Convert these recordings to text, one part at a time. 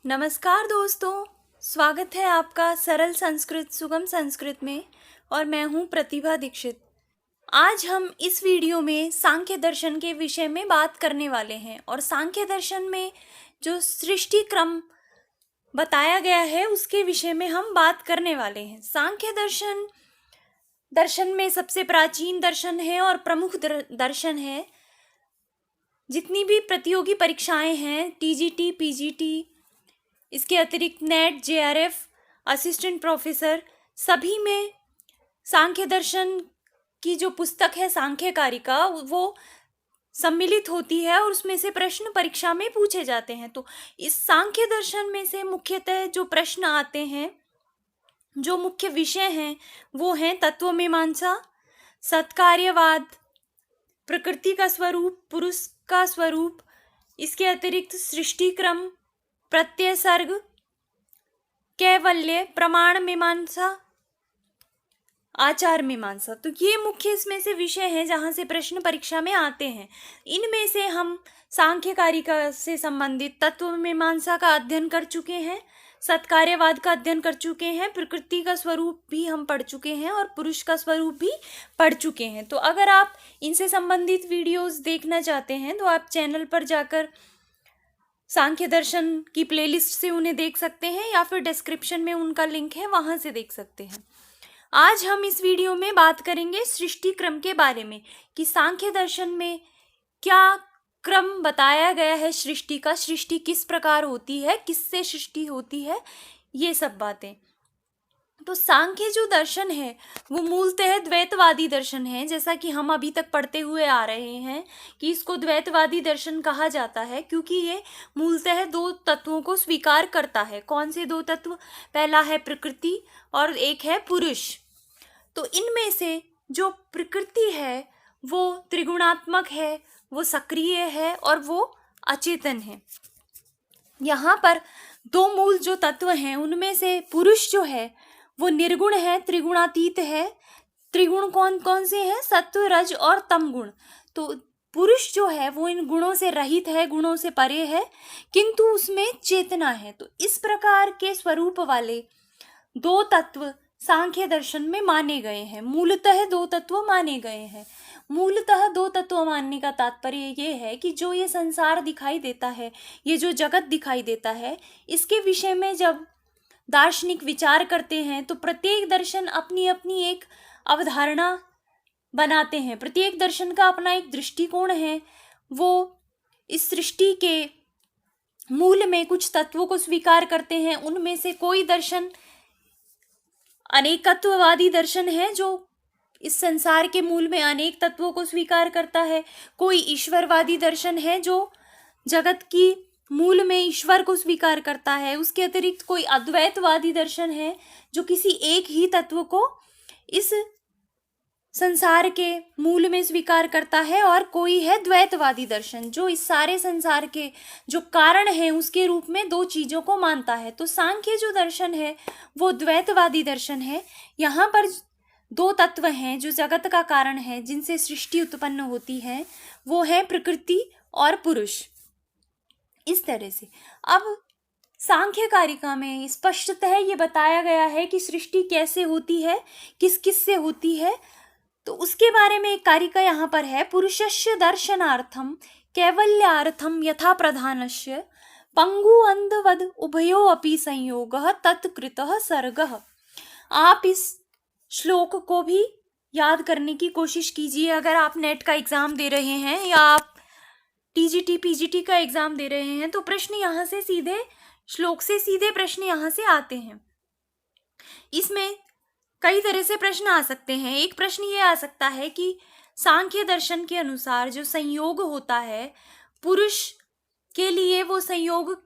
नमस्कार दोस्तों, स्वागत है आपका सरल संस्कृत सुगम संस्कृत में। और मैं हूँ प्रतिभा दीक्षित। आज हम इस वीडियो में सांख्य दर्शन के विषय में बात करने वाले हैं और सांख्य दर्शन में जो सृष्टि क्रम बताया गया है उसके विषय में हम बात करने वाले हैं। सांख्य दर्शन में सबसे प्राचीन दर्शन है और प्रमुख दर्शन है। जितनी भी प्रतियोगी परीक्षाएं हैं, टीजीटी, पीजीटी, इसके अतिरिक्त नेट, जेआरएफ, असिस्टेंट प्रोफेसर, सभी में सांख्य दर्शन की जो पुस्तक है सांख्यकारिका वो सम्मिलित होती है और उसमें से प्रश्न परीक्षा में पूछे जाते हैं। तो इस सांख्य दर्शन में से मुख्यतः जो प्रश्न आते हैं, जो मुख्य विषय हैं, वो हैं तत्वमीमांसा, सत्कार्यवाद, प्रकृति का स्वरूप, पुरुष का स्वरूप, इसके अतिरिक्त सृष्टि क्रम, प्रत्यय सर्ग, कैवल्य, प्रमाण मीमांसा, आचार मीमांसा। तो ये मुख्य इसमें से विषय हैं जहाँ से प्रश्न परीक्षा में आते हैं। इनमें से हम सांख्यकारिका से संबंधित तत्व मीमांसा का अध्ययन कर चुके हैं, सत्कार्यवाद का अध्ययन कर चुके हैं, प्रकृति का स्वरूप भी हम पढ़ चुके हैं और पुरुष का स्वरूप भी पढ़ चुके हैं। तो अगर आप इनसे संबंधित वीडियोस देखना चाहते हैं तो आप चैनल पर जाकर सांख्य दर्शन की प्लेलिस्ट से उन्हें देख सकते हैं या फिर डिस्क्रिप्शन में उनका लिंक है, वहां से देख सकते हैं। आज हम इस वीडियो में बात करेंगे सृष्टि क्रम के बारे में कि सांख्य दर्शन में क्या क्रम बताया गया है सृष्टि का, सृष्टि किस प्रकार होती है, किससे सृष्टि होती है, ये सब बातें। तो सांख्य जो दर्शन है वो मूलतः द्वैतवादी दर्शन है, जैसा कि हम अभी तक पढ़ते हुए आ रहे हैं कि इसको द्वैतवादी दर्शन कहा जाता है क्योंकि ये मूलतः दो तत्वों को स्वीकार करता है। कौन से दो तत्व? पहला है प्रकृति और एक है पुरुष। तो इनमें से जो प्रकृति है वो त्रिगुणात्मक है, वो सक्रिय है और वो अचेतन है। यहाँ पर दो मूल जो तत्व हैं उनमें से पुरुष जो है वो निर्गुण है, त्रिगुणातीत है। त्रिगुण कौन कौन से हैं? सत्व, रज और तम गुण। तो पुरुष जो है वो इन गुणों से रहित है, गुणों से परे है, किंतु उसमें चेतना है। तो इस प्रकार के स्वरूप वाले दो तत्व सांख्य दर्शन में माने गए हैं। मूलतः दो तत्व माने गए हैं। मूलतः दो तत्व मानने का तात्पर्य ये है कि जो ये संसार दिखाई देता है, ये जो जगत दिखाई देता है, इसके विषय में जब दार्शनिक विचार करते हैं तो प्रत्येक दर्शन अपनी अपनी एक अवधारणा बनाते हैं। प्रत्येक दर्शन का अपना एक दृष्टिकोण है। वो इस सृष्टि के मूल में कुछ तत्वों को स्वीकार करते हैं। उनमें से कोई दर्शन अनेकत्ववादी दर्शन है जो इस संसार के मूल में अनेक तत्वों को स्वीकार करता है। कोई ईश्वरवादी दर्शन है जो जगत की मूल में ईश्वर को स्वीकार करता है। उसके अतिरिक्त कोई अद्वैतवादी दर्शन है जो किसी एक ही तत्व को इस संसार के मूल में स्वीकार करता है। और कोई है द्वैतवादी दर्शन जो इस सारे संसार के जो कारण है उसके रूप में दो चीजों को मानता है। तो सांख्य जो दर्शन है वो द्वैतवादी दर्शन है। यहाँ पर दो तत्व हैं जो जगत का कारण है, जिनसे सृष्टि उत्पन्न होती है, वो है प्रकृति और पुरुष। इस तरह से अब सांख्यकारिका में स्पष्टतः ये बताया गया है कि सृष्टि कैसे होती है, किस किस से होती है। तो उसके बारे में एक कारिका यहाँ पर है। पुरुषस्य दर्शनार्थम कैवल्यार्थम यथा प्रधानस्य पंगु अंधवद उभयो अपि संयोगः तत्कृतः सर्गः। आप इस श्लोक को भी याद करने की कोशिश कीजिए। अगर आप नेट का एग्जाम दे रहे हैं या आप टीजीटी, पीजीटी का एग्जाम दे रहे हैं तो प्रश्न यहाँ से सीधे श्लोक से सीधे प्रश्न यहाँ से आते हैं। इसमें कई तरह से प्रश्न आ सकते हैं। एक प्रश्न ये आ सकता है कि सांख्य दर्शन के अनुसार जो संयोग होता है पुरुष के लिए, वो संयोग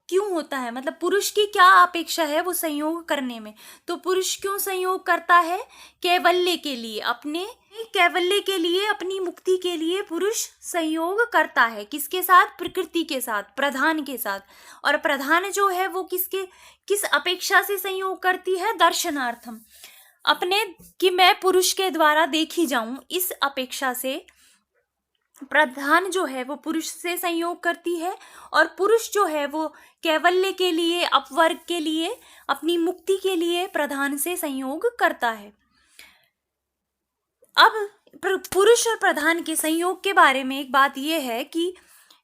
क्यों होता है? मतलब पुरुष की क्या अपेक्षा है वो संयोग करने में? तो पुरुष क्यों संयोग करता है? कैवल्य के लिए, अपने कैवल्य के लिए, अपनी मुक्ति के लिए पुरुष संयोग करता है। किसके साथ? प्रकृति के साथ, प्रधान के साथ। और प्रधान जो है वो किस अपेक्षा से संयोग करती है? दर्शनार्थम, अपने कि मैं पुरुष के द्वारा देखी जाऊं, इस अपेक्षा से प्रधान जो है वो पुरुष से संयोग करती है, और पुरुष जो है वो कैवल्य के लिए, अपवर्ग के लिए, अपनी मुक्ति के लिए प्रधान से संयोग करता है। अब पुरुष और प्रधान के संयोग के बारे में एक बात यह है कि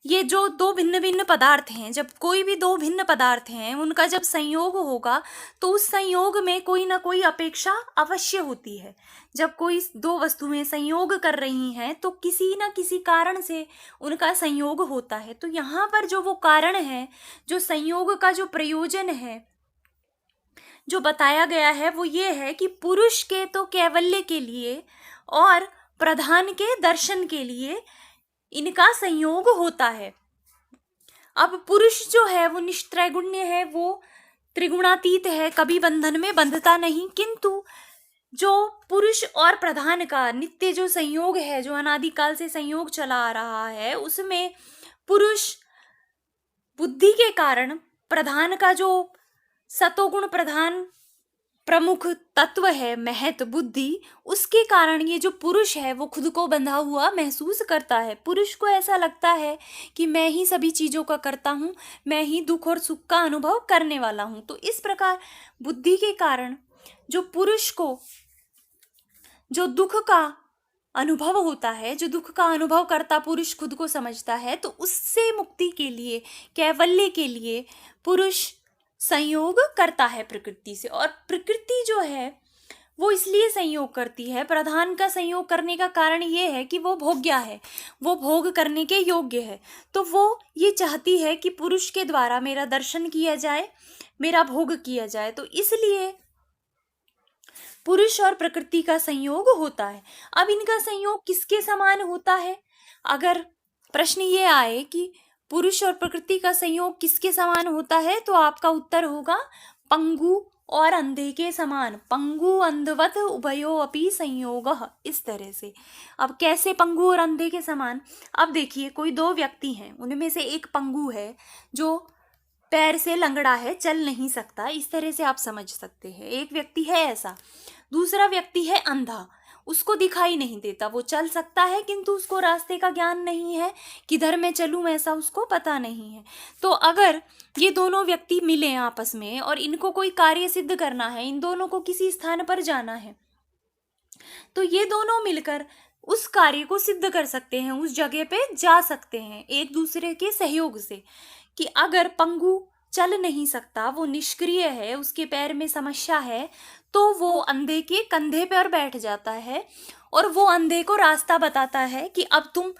ये जो दो भिन्न भिन्न पदार्थ हैं, जब कोई भी दो भिन्न पदार्थ हैं उनका जब संयोग होगा तो उस संयोग में कोई ना कोई अपेक्षा अवश्य होती है। जब कोई दो वस्तुएं संयोग कर रही हैं तो किसी न किसी कारण से उनका संयोग होता है। तो यहाँ पर जो वो कारण है, जो संयोग का जो प्रयोजन है जो बताया गया है, वो ये है कि पुरुष के तो कैवल्य के लिए और प्रधान के दर्शन के लिए इनका संयोग होता है। अब पुरुष जो है वो निष्त्रैगुण्य है, वो त्रिगुणातीत है, कभी बंधन में बंधता नहीं, किंतु जो पुरुष और प्रधान का नित्य जो संयोग है, जो अनादिकाल से संयोग चला आ रहा है, उसमें पुरुष बुद्धि के कारण प्रधान का जो सतोगुण प्रधान प्रमुख तत्व है, महत बुद्धि, उसके कारण ये जो पुरुष है वो खुद को बंधा हुआ महसूस करता है। पुरुष को ऐसा लगता है कि मैं ही सभी चीज़ों का करता हूँ, मैं ही दुख और सुख का अनुभव करने वाला हूँ। तो इस प्रकार बुद्धि के कारण जो पुरुष को जो दुख का अनुभव होता है, जो दुख का अनुभव करता पुरुष खुद को समझता है, तो उससे मुक्ति के लिए, कैवल्य के लिए पुरुष संयोग करता है प्रकृति से। और प्रकृति जो है वो इसलिए संयोग करती है, प्रधान का संयोग करने का कारण ये है कि वो भोग्य है, वो भोग करने के योग्य है। तो वो ये चाहती है कि पुरुष के द्वारा मेरा दर्शन किया जाए, मेरा भोग किया जाए। तो इसलिए पुरुष और प्रकृति का संयोग होता है। अब इनका संयोग किसके समान होता है? अगर प्रश्न ये आए कि पुरुष और प्रकृति का संयोग किसके समान होता है, तो आपका उत्तर होगा पंगु और अंधे के समान। पंगु अंधवत उभयो अपि संयोगः, इस तरह से। अब कैसे पंगु और अंधे के समान? अब देखिए, कोई दो व्यक्ति हैं, उनमें से एक पंगु है जो पैर से लंगड़ा है, चल नहीं सकता, इस तरह से आप समझ सकते हैं। एक व्यक्ति है ऐसा। दूसरा व्यक्ति है अंधा, उसको दिखाई नहीं देता, वो चल सकता है किंतु उसको रास्ते का ज्ञान नहीं है, किधर मैं चलूं ऐसा उसको पता नहीं है। तो अगर ये दोनों व्यक्ति मिले आपस में और इनको कोई कार्य सिद्ध करना है, इन दोनों को किसी स्थान पर जाना है, तो ये दोनों मिलकर उस कार्य को सिद्ध कर सकते हैं, उस जगह पे जा सकते हैं एक दूसरे के सहयोग से। कि अगर पंगु चल नहीं सकता, वो निष्क्रिय है, उसके पैर में समस्या है, तो वो अंधे के कंधे पर बैठ जाता है और वो अंधे को रास्ता बताता है कि अब तुम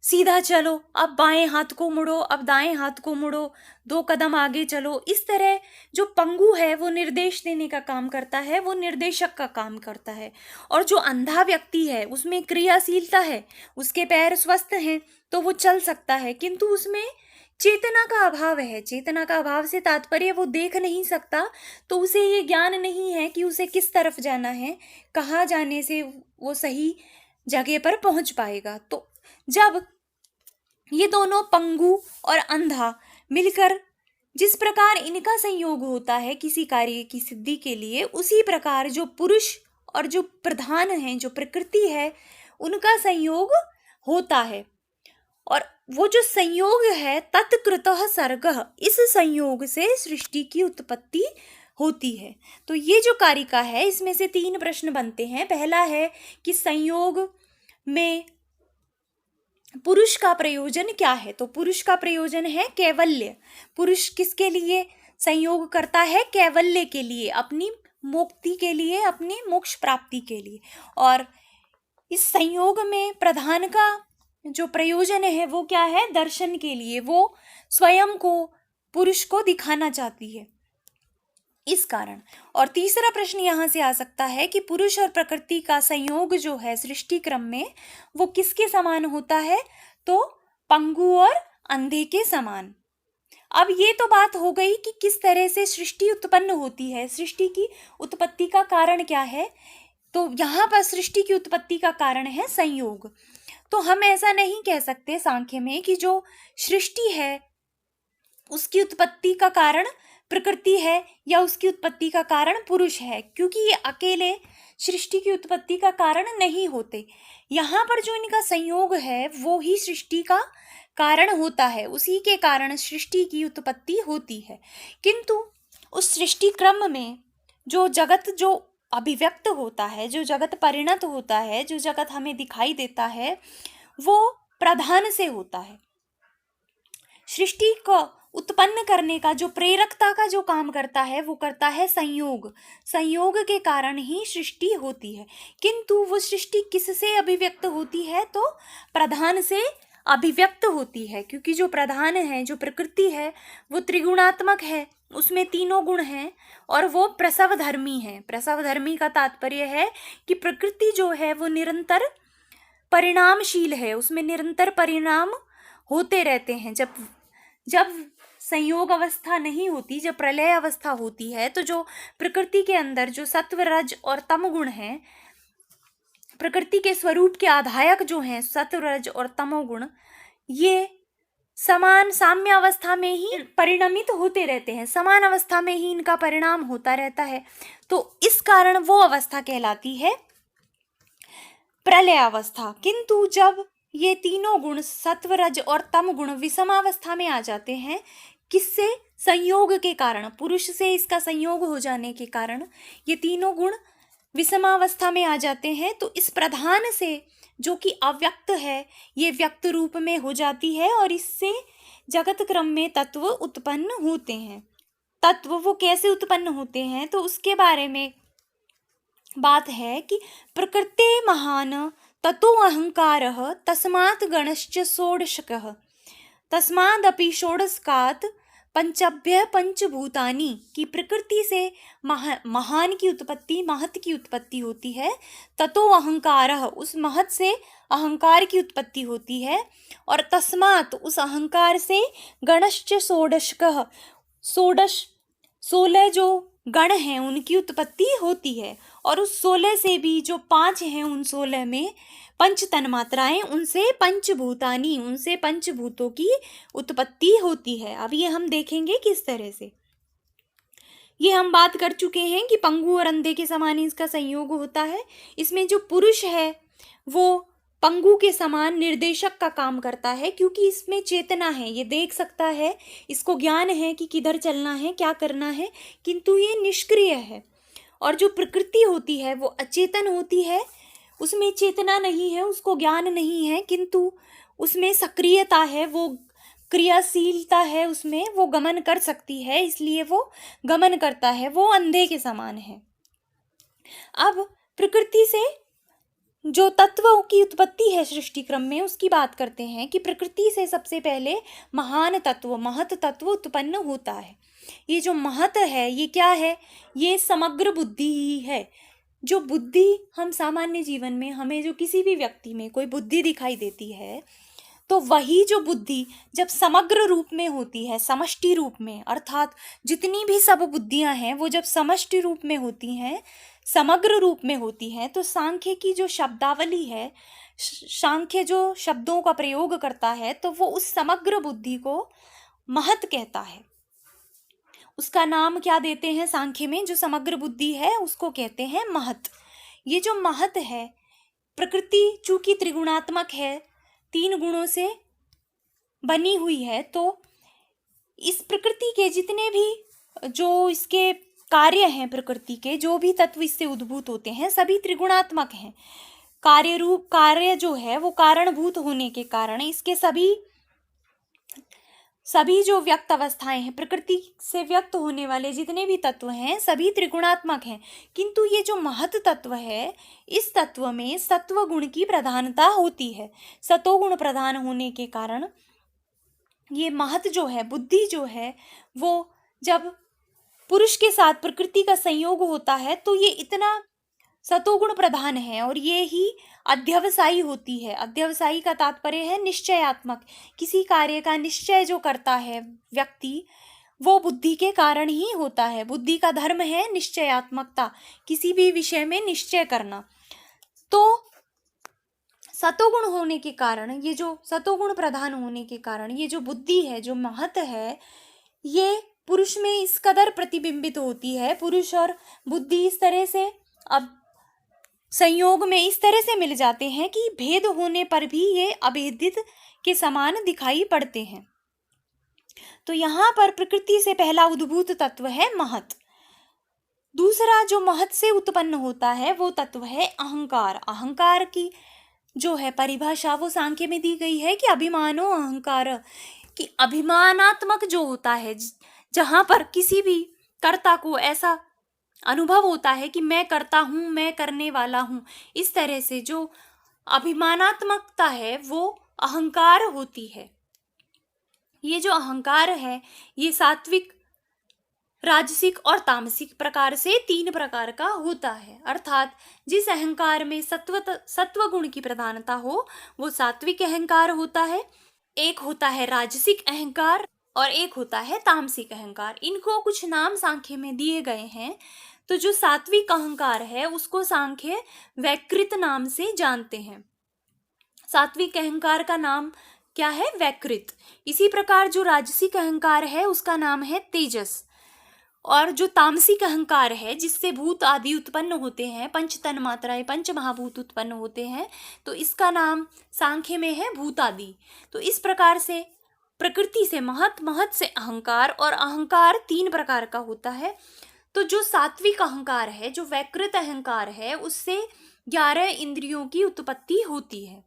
सीधा चलो, अब बाएं हाथ को मुड़ो, अब दाएं हाथ को मुड़ो, 2 कदम आगे चलो। इस तरह जो पंगु है वो निर्देश देने का काम करता है, वो निर्देशक का काम करता है। और जो अंधा व्यक्ति है उसमें क्रियाशीलता है, उसके पैर स्वस्थ हैं तो वो चल सकता है, किंतु उसमें चेतना का अभाव है। चेतना का अभाव से तात्पर्य वो देख नहीं सकता, तो उसे ये ज्ञान नहीं है कि उसे किस तरफ जाना है, कहाँ जाने से वो सही जगह पर पहुंच पाएगा। तो जब ये दोनों पंगु और अंधा मिलकर जिस प्रकार इनका संयोग होता है किसी कार्य की सिद्धि के लिए, उसी प्रकार जो पुरुष और जो प्रधान है, जो प्रकृति है, उनका संयोग होता है। और वो जो संयोग है तत्कृतः सर्गः, इस संयोग से सृष्टि की उत्पत्ति होती है। तो ये जो कारिका है इसमें से 3 प्रश्न बनते हैं। पहला है कि संयोग में पुरुष का प्रयोजन क्या है? तो पुरुष का प्रयोजन है कैवल्य। पुरुष किसके लिए संयोग करता है? कैवल्य के लिए, अपनी मुक्ति के लिए, अपनी मोक्ष प्राप्ति के लिए। और इस संयोग में प्रधान का जो प्रयोजन है वो क्या है? दर्शन के लिए। वो स्वयं को, पुरुष को दिखाना चाहती है, इस कारण। और तीसरा प्रश्न यहाँ से आ सकता है कि पुरुष और प्रकृति का संयोग जो है सृष्टि क्रम में, वो किसके समान होता है? तो पंगु और अंधे के समान। अब ये तो बात हो गई कि किस तरह से सृष्टि उत्पन्न होती है, सृष्टि की उत्पत्ति का कारण क्या है। तो यहाँ पर सृष्टि की उत्पत्ति का कारण है संयोग। तो हम ऐसा नहीं कह सकते सांख्य में कि जो सृष्टि है उसकी उत्पत्ति का कारण प्रकृति है या उसकी उत्पत्ति का कारण पुरुष है, क्योंकि ये अकेले सृष्टि की उत्पत्ति का कारण नहीं होते। यहाँ पर जो इनका संयोग है वो ही सृष्टि का कारण होता है, उसी के कारण सृष्टि की उत्पत्ति होती है। किंतु उस सृष्टि क्रम में जो जगत जो अभिव्यक्त होता है, जो जगत परिणत होता है, जो जगत हमें दिखाई देता है, वो प्रधान से होता है। सृष्टि को उत्पन्न करने का जो प्रेरकता का जो काम करता है वो करता है संयोग। संयोग के कारण ही सृष्टि होती है। किंतु वो सृष्टि किससे अभिव्यक्त होती है? तो प्रधान से अभिव्यक्त होती है, क्योंकि जो प्रधान है, जो प्रकृति है, वो त्रिगुणात्मक है, उसमें तीनों गुण हैं और वो प्रसव धर्मी है। प्रसव धर्मी का तात्पर्य है कि प्रकृति जो है वो निरंतर परिणामशील है, उसमें निरंतर परिणाम होते रहते हैं। जब जब संयोग अवस्था नहीं होती, जब प्रलय अवस्था होती है, तो जो प्रकृति के अंदर जो सत्व रज और तम गुण हैं, प्रकृति के स्वरूप के आधायक जो हैं सत्व रज और तमोगुण, ये समान साम्य अवस्था में ही परिणमित होते रहते हैं, समान अवस्था में ही इनका परिणाम होता रहता है। तो इस कारण वो अवस्था कहलाती है प्रलय अवस्था। किंतु जब ये तीनों गुण सत्व रज और तम गुण विषमावस्था में आ जाते हैं, किससे? संयोग के कारण, पुरुष से इसका संयोग हो जाने के कारण ये तीनों गुण विषमावस्था में आ जाते हैं। तो इस प्रधान से जो कि अव्यक्त है, ये व्यक्त रूप में हो जाती है और इससे जगत क्रम में तत्व उत्पन्न होते हैं। तत्व वो कैसे उत्पन्न होते हैं तो उसके बारे में बात है कि प्रकृते महान ततो अहंकारः तस्मात् गणश्च षोडशकः तस्मादपि षोडशकात् पंचभ्य पंचभूतानि, की प्रकृति से महान की उत्पत्ति, महत की उत्पत्ति होती है। ततो अहंकारः, उस महत से अहंकार की उत्पत्ति होती है। और तस्मात्, उस अहंकार से गणश्च षोडशकः, 16 जो गण हैं उनकी उत्पत्ति होती है। और उस 16 से भी जो 5 हैं, उन 16 में पंच तन्मात्राएं, उनसे पंचभूतानी, उनसे पंचभूतों की उत्पत्ति होती है। अब ये हम देखेंगे किस तरह से। ये हम बात कर चुके हैं कि पंगु और अंधे के समान इसका संयोग होता है। इसमें जो पुरुष है वो पंगु के समान निर्देशक का काम करता है, क्योंकि इसमें चेतना है, ये देख सकता है, इसको ज्ञान है कि किधर चलना है, क्या करना है, किंतु ये निष्क्रिय है। और जो प्रकृति होती है वो अचेतन होती है, उसमें चेतना नहीं है, उसको ज्ञान नहीं है, किंतु उसमें सक्रियता है, वो क्रियाशीलता है, उसमें वो गमन कर सकती है, इसलिए वो गमन करता है, वो अंधे के समान है। अब प्रकृति से जो तत्वों की उत्पत्ति है सृष्टि क्रम में, उसकी बात करते हैं कि प्रकृति से सबसे पहले महान तत्व, महत तत्व उत्पन्न होता है। ये जो महत है ये क्या है? ये समग्र बुद्धि ही है। जो बुद्धि हम सामान्य जीवन में, हमें जो किसी भी व्यक्ति में कोई बुद्धि दिखाई देती है, तो वही जो बुद्धि जब समग्र रूप में होती है, समष्टि रूप में, अर्थात जितनी भी सब बुद्धियां हैं वो जब समष्टि रूप में होती हैं, समग्र रूप में होती हैं, तो सांख्य की जो शब्दावली है, सांख्य जो शब्दों का प्रयोग करता है, तो वो उस समग्र बुद्धि को महत कहता है। उसका नाम क्या देते हैं सांख्य में? जो समग्र बुद्धि है उसको कहते हैं महत। ये जो महत है, प्रकृति चूंकि त्रिगुणात्मक है, 3 गुणों से बनी हुई है, तो इस प्रकृति के जितने भी जो इसके कार्य हैं, प्रकृति के जो भी तत्व इससे उद्भूत होते हैं, सभी त्रिगुणात्मक हैं। कार्य रूप, कार्य जो है वो कारणभूत होने के कारण इसके सभी जो व्यक्त अवस्थाएं हैं, प्रकृति से व्यक्त होने वाले जितने भी तत्व हैं, सभी त्रिगुणात्मक हैं। किंतु ये जो महत तत्व है, इस तत्व में सत्व गुण की प्रधानता होती है। सतोगुण प्रधान होने के कारण ये महत जो है, बुद्धि जो है, वो जब पुरुष के साथ प्रकृति का संयोग होता है तो ये इतना सतोगुण प्रधान है और ये ही अध्यवसायी होती है। अध्यवसायी का तात्पर्य है निश्चयात्मक। किसी कार्य का निश्चय जो करता है व्यक्ति, वो बुद्धि के कारण ही होता है। बुद्धि का धर्म है निश्चयात्मकता, किसी भी विषय में निश्चय करना। तो सतोगुण होने के कारण, ये जो सतोगुण प्रधान होने के कारण ये जो बुद्धि है, जो महत है, ये पुरुष में इस कदर प्रतिबिंबित होती है। पुरुष और बुद्धि इस तरह से अब संयोग में इस तरह से मिल जाते हैं कि भेद होने पर भी ये अभेदित के समान दिखाई पड़ते हैं। तो यहाँ पर प्रकृति से पहला उद्भूत तत्व है महत। दूसरा जो महत से उत्पन्न होता है वो तत्व है अहंकार। अहंकार की जो है परिभाषा वो सांख्य में दी गई है कि अभिमानो अहंकार, कि अभिमानात्मक जो होता है, जहां पर किसी भी कर्ता को ऐसा अनुभव होता है कि मैं करता हूं, मैं करने वाला हूं, इस तरह से जो अभिमानात्मकता है वो अहंकार होती है। ये जो अहंकार है ये सात्विक, राजसिक और तामसिक प्रकार से 3 प्रकार का होता है। अर्थात जिस अहंकार में सत्व गुण की प्रधानता हो वो सात्विक अहंकार होता है, एक होता है राजसिक अहंकार और एक होता है तामसिक अहंकार। इनको कुछ नाम सांख्य में दिए गए हैं। तो जो सात्विक अहंकार है उसको सांख्य वैकृत नाम से जानते हैं। सात्विक अहंकार का नाम क्या है? वैकृत। इसी प्रकार जो राजसिक अहंकार है उसका नाम है तेजस। और जो तामसिक अहंकार है जिससे भूत आदि उत्पन्न होते हैं, पंच तन मात्राएं, पंच महाभूत उत्पन्न होते हैं, तो इसका नाम सांख्य में है भूत आदि। तो इस प्रकार से प्रकृति से महत, महत से अहंकार, और अहंकार 3 प्रकार का होता है। तो जो सात्विक अहंकार है, जो वैकृत अहंकार है, उससे 11 इंद्रियों की उत्पत्ति होती है।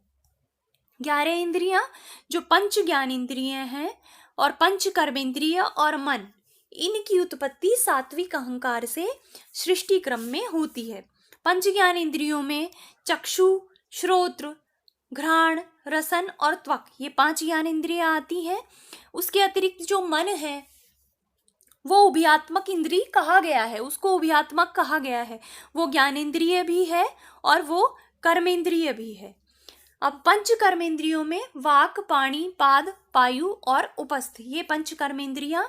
11 इंद्रियां जो पंच ज्ञान इंद्रियां हैं और पंच कर्मेंद्रिय और मन, इनकी उत्पत्ति सात्विक अहंकार से सृष्टि क्रम में होती है। पंच ज्ञान इंद्रियों में चक्षु, श्रोत्र, घ्राण, रसन और त्वक, ये 5 ज्ञान इंद्रियां आती हैं। उसके अतिरिक्त जो मन है वो उभयात्मक इंद्रिय कहा गया है, उसको उभयात्मक कहा गया है। वो ज्ञानेंद्रिय भी है और वो कर्मेंद्रिय भी है। अब पंच कर्मेंद्रियों में वाक, पाणी, पाद, पायु और उपस्थ, ये पंच कर्मेंद्रियां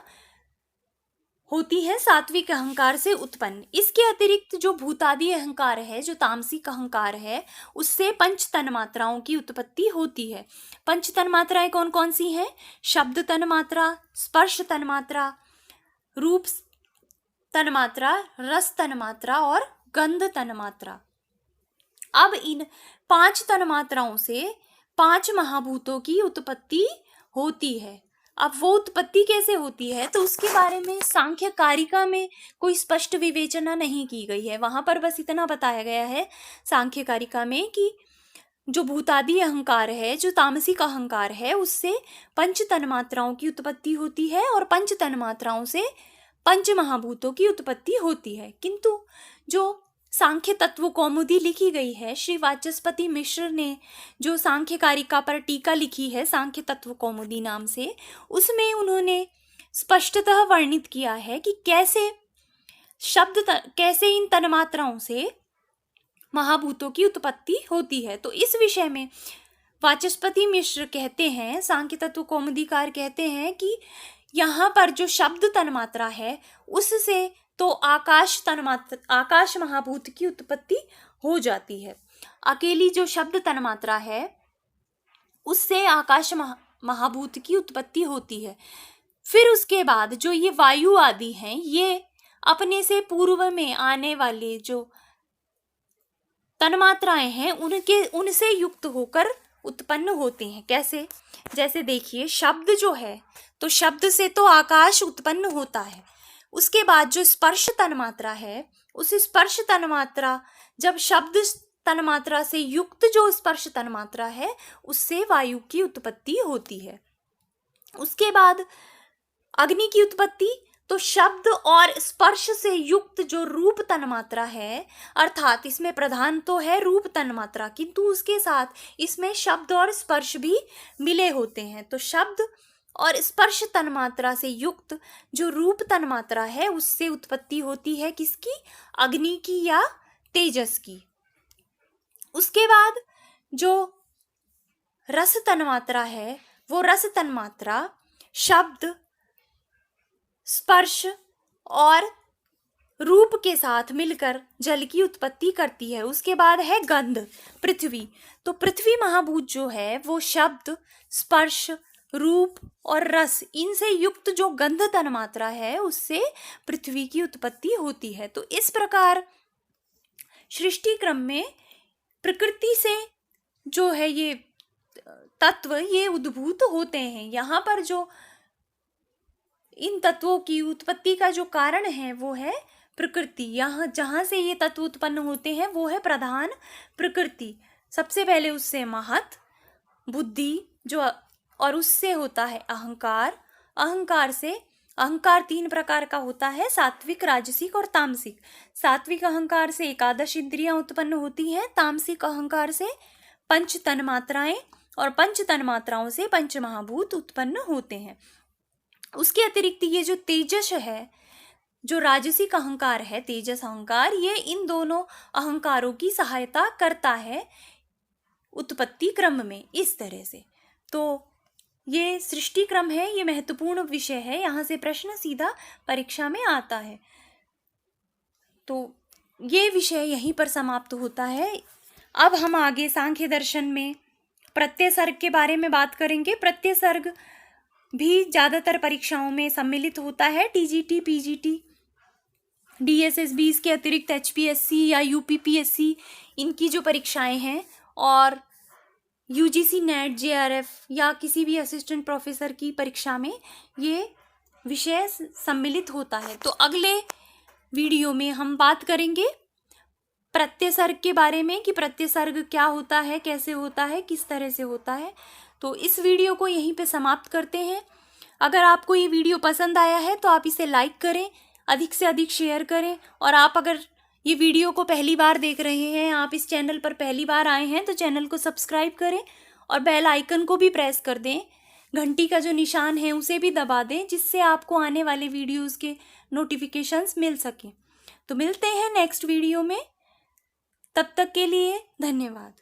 होती है सात्विक अहंकार से उत्पन्न। इसके अतिरिक्त जो भूतादि अहंकार है, जो तामसिक अहंकार है, उससे पंच तन्मात्राओं की उत्पत्ति होती है। पंच तन्मात्राएं कौन कौन सी हैं? शब्द तन्मात्रा, स्पर्श तन्मात्रा, रूप तन्मात्रा, रस तन्मात्रा और गंध तन्मात्रा। अब इन 5 तन्मात्राओं से 5 महाभूतों की उत्पत्ति होती है। अब वो उत्पत्ति कैसे होती है तो उसके बारे में सांख्य कारिका में कोई स्पष्ट विवेचना नहीं की गई है। वहां पर बस इतना बताया गया है सांख्य कारिका में कि जो भूतादि अहंकार है, जो तामसिक अहंकार है, उससे पंच तन्मात्राओं की उत्पत्ति होती है और पंच तन्मात्राओं से पंच महाभूतों की उत्पत्ति होती है। किंतु जो सांख्य तत्व कौमुदी लिखी गई है, श्री वाचस्पति मिश्र ने जो सांख्य कारिका पर टीका लिखी है सांख्य तत्व कौमुदी नाम से, उसमें उन्होंने स्पष्टतः वर्णित किया है कि कैसे इन तन्मात्राओं से महाभूतों की उत्पत्ति होती है। तो इस विषय में वाचस्पति मिश्र कहते हैं, सांख्य तत्व कौमुदीकार कहते हैं कि यहाँ पर जो शब्द तन्मात्रा है उससे तो आकाश महाभूत की उत्पत्ति हो जाती है। अकेली जो शब्द तन्मात्रा है उससे आकाश महाभूत की उत्पत्ति होती है। फिर उसके बाद जो ये वायु आदि हैं, ये अपने से पूर्व में आने वाले जो तन्मात्राएं हैं उनसे युक्त होकर उत्पन्न होते हैं। कैसे? जैसे देखिए, शब्द जो है तो शब्द से तो आकाश उत्पन्न होता है। उसके बाद जो स्पर्श तन्मात्रा है, उस स्पर्श तन्मात्रा जब शब्द तन्मात्रा से युक्त जो स्पर्श तन्मात्रा है उससे वायु की उत्पत्ति होती है। उसके बाद अग्नि की उत्पत्ति, तो शब्द और स्पर्श से युक्त जो रूप तन्मात्रा है, अर्थात इसमें प्रधान तो है रूप तन्मात्रा, किंतु उसके साथ इसमें शब्द और स्पर्श भी मिले होते हैं। तो शब्द और स्पर्श तन्मात्रा से युक्त जो रूप तन्मात्रा है उससे उत्पत्ति होती है किसकी? अग्नि की या तेजस की। उसके बाद जो रस तन्मात्रा है वो रस तन्मात्रा शब्द, स्पर्श और रूप के साथ मिलकर जल की उत्पत्ति करती है। उसके बाद है गंध, पृथ्वी। तो पृथ्वी महाभूत जो है वो शब्द, स्पर्श, रूप और रस, इनसे युक्त जो गंध तन्मात्रा है उससे पृथ्वी की उत्पत्ति होती है। तो इस प्रकार सृष्टि क्रम में प्रकृति से जो है ये तत्व ये उद्भूत होते हैं। यहाँ पर जो इन तत्वों की उत्पत्ति का जो कारण है वो है प्रकृति। यहाँ जहाँ से ये तत्व उत्पन्न होते हैं वो है प्रधान प्रकृति। सबसे पहले उससे महत बुद्धि जो, और उससे होता है अहंकार। अहंकार से, अहंकार 3 प्रकार का होता है, सात्विक, राजसिक और तामसिक। सात्विक अहंकार से एकादश इंद्रियां उत्पन्न होती हैं, तामसिक अहंकार से 5 तन्मात्राएं और 5 तन्मात्राओं से 5 महाभूत उत्पन्न होते हैं। उसके अतिरिक्त ये जो तेजस है, जो राजसिक अहंकार है, तेजस अहंकार, ये इन दोनों अहंकारों की सहायता करता है उत्पत्ति क्रम में। इस तरह से तो ये सृष्टि क्रम है, ये महत्वपूर्ण विषय है, यहाँ से प्रश्न सीधा परीक्षा में आता है। तो ये विषय यहीं पर समाप्त होता है। अब हम आगे सांख्य दर्शन में प्रत्यय सर्ग के बारे में बात करेंगे। प्रत्यय सर्ग भी ज़्यादातर परीक्षाओं में सम्मिलित होता है। टीजीटी, पीजीटी, डीएसएसबी, इसके अतिरिक्त एचपीएससी या यूपीपीएससी, इनकी जो परीक्षाएं हैं, और यूजीसी नेट, जेआरएफ या किसी भी असिस्टेंट प्रोफेसर की परीक्षा में ये विषय सम्मिलित होता है। तो अगले वीडियो में हम बात करेंगे प्रत्यय सर्ग के बारे में कि प्रत्यय सर्ग क्या होता है, कैसे होता है, किस तरह से होता है। तो इस वीडियो को यहीं पे समाप्त करते हैं। अगर आपको ये वीडियो पसंद आया है तो आप इसे लाइक करें, अधिक से अधिक शेयर करें, और आप अगर ये वीडियो को पहली बार देख रहे हैं, आप इस चैनल पर पहली बार आए हैं, तो चैनल को सब्सक्राइब करें और बेल आइकन को भी प्रेस कर दें। घंटी का जो निशान है उसे भी दबा दें, जिससे आपको आने वाले वीडियोस के नोटिफिकेशंस मिल सकें। तो मिलते हैं नेक्स्ट वीडियो में, तब तक के लिए धन्यवाद।